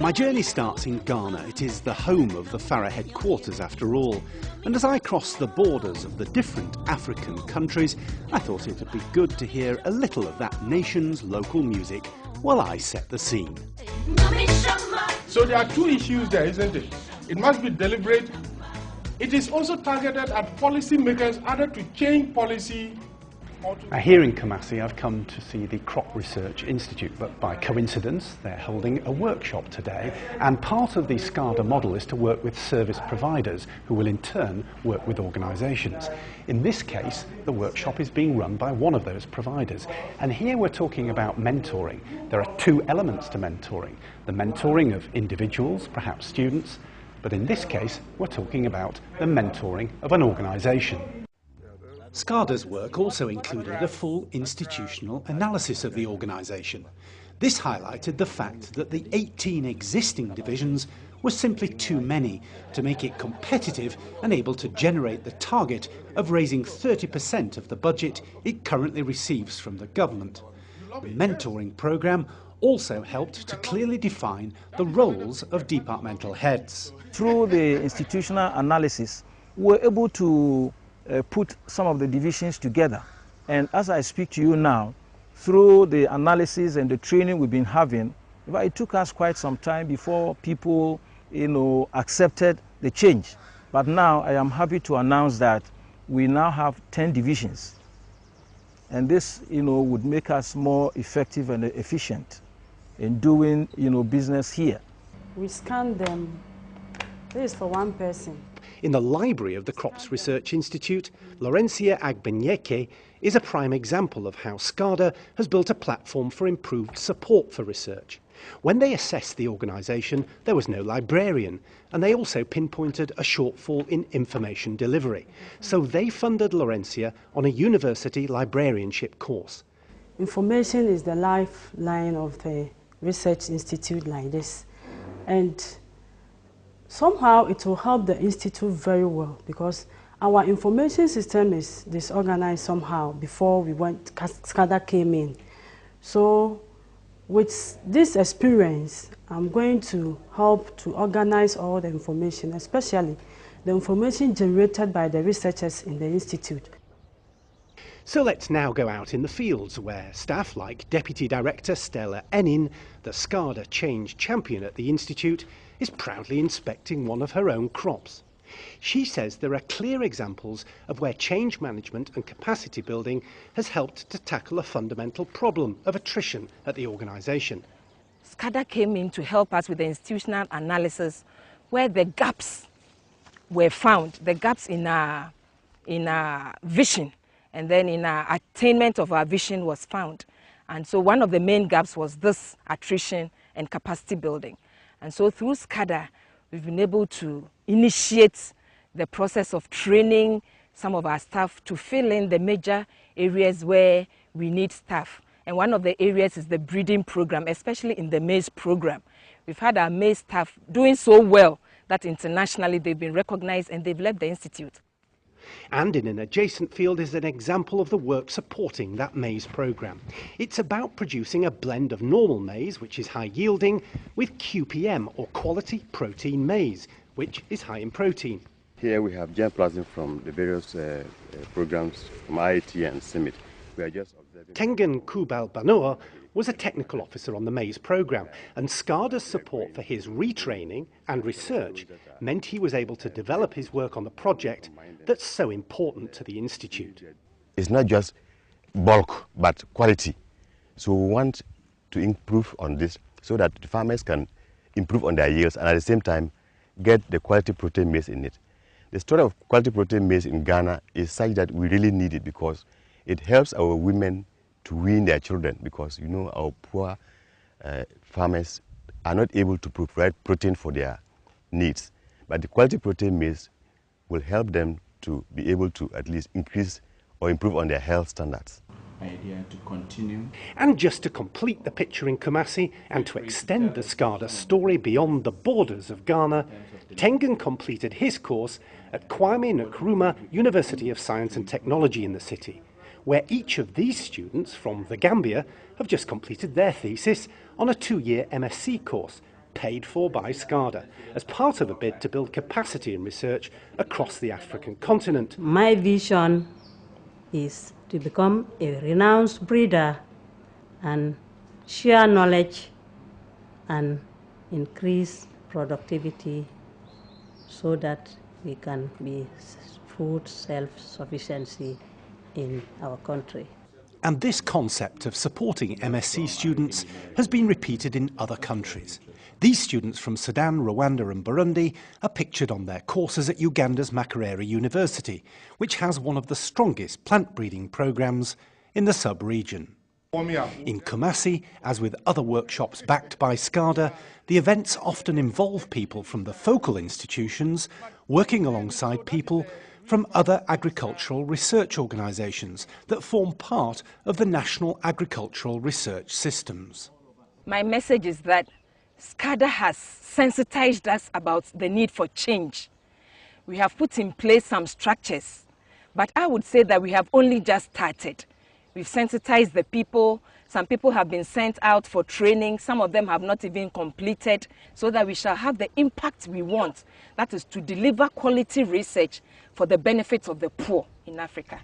My journey starts in Ghana. It is the home of the Phara headquarters after all. And as I cross the borders of the different African countries, I thought it would be good to hear a little of that nation's local music while I set the scene. So there are two issues there, isn't it? It must be deliberate. It is also targeted at policy makers, either to change policy or to... Here in Kumasi, I've come to see the Crop Research Institute, but by coincidence, they're holding a workshop today. And part of the Scarda model is to work with service providers who will in turn work with organisations. In this case, the workshop is being run by one of those providers. And here we're talking about mentoring. There are two elements to mentoring. The mentoring of individuals, perhaps students, but in this case, we're talking about the mentoring of an organisation. Scarda's work also included a full institutional analysis of the organisation. This highlighted the fact that the 18 existing divisions were simply too many to make it competitive and able to generate the target of raising 30% of the budget it currently receives from the government. The mentoring programme also helped to clearly define the roles of departmental heads. Through the institutional analysis, we were able to put some of the divisions together. And as I speak to you now, through the analysis and the training we've been having, it took us quite some time before people, accepted the change. But now I am happy to announce that we now have 10 divisions. And this, would make us more effective and efficient in doing, business here. We scan them. This is for one person. In the library of the Crops Research Institute, Laurencia Agbenyeke is a prime example of how Scarda has built a platform for improved support for research. When they assessed the organisation, there was no librarian, and they also pinpointed a shortfall in information delivery. So they funded Laurencia on a university librarianship course. Information is the lifeline of the research institute like this. And somehow it will help the institute very well because our information system is disorganized somehow before Scarda came in. So with this experience, I'm going to help to organize all the information, especially the information generated by the researchers in the institute. So let's now go out in the fields where staff like Deputy Director Stella Enin, the Scarda Change Champion at the Institute, is proudly inspecting one of her own crops. She says there are clear examples of where change management and capacity building has helped to tackle a fundamental problem of attrition at the organisation. Scarda came in to help us with the institutional analysis where the gaps were found, the gaps in our vision, and then in our attainment of our vision was found. And so one of the main gaps was this attrition and capacity building. And so through Scarda, we've been able to initiate the process of training some of our staff to fill in the major areas where we need staff. And one of the areas is the breeding program, especially in the maize program. We've had our maize staff doing so well that internationally they've been recognized and they've left the institute. And in an adjacent field is an example of the work supporting that maize programme. It's about producing a blend of normal maize, which is high yielding, with QPM or quality protein maize, which is high in protein. Here we have germplasm from the various programs from IIT and CIMIT. We are just observing. Tengen Kubal Banoa was a technical officer on the maize programme, and Scarda's support for his retraining and research meant he was able to develop his work on the project that's so important to the Institute. It's not just bulk, but quality. So we want to improve on this so that the farmers can improve on their yields and at the same time get the quality protein maize in it. The story of quality protein maize in Ghana is such that we really need it because it helps our women to wean their children because, our poor farmers are not able to provide protein for their needs. But the quality protein maize will help them to be able to at least increase or improve on their health standards. Idea to continue. And just to complete the picture in Kumasi and to extend the Scarda story beyond the borders of Ghana, Tengen completed his course at Kwame Nkrumah University of Science and Technology in the city, where each of these students from the Gambia have just completed their thesis on a 2-year MSc course, paid for by Scarda, as part of a bid to build capacity in research across the African continent. My vision is to become a renowned breeder and share knowledge and increase productivity so that we can be food self-sufficiency in our country. And this concept of supporting MSc students has been repeated in other countries. These students from Sudan, Rwanda and Burundi are pictured on their courses at Uganda's Makerere University, which has one of the strongest plant breeding programs in the sub-region. In Kumasi, as with other workshops backed by Scarda, the events often involve people from the focal institutions working alongside people from other agricultural research organisations that form part of the national agricultural research systems. My message is that Scarda has sensitized us about the need for change. We have put in place some structures, but I would say that we have only just started. We've sensitized the people. Some people have been sent out for training. Some of them have not even completed, so that we shall have the impact we want. That is to deliver quality research for the benefit of the poor in Africa.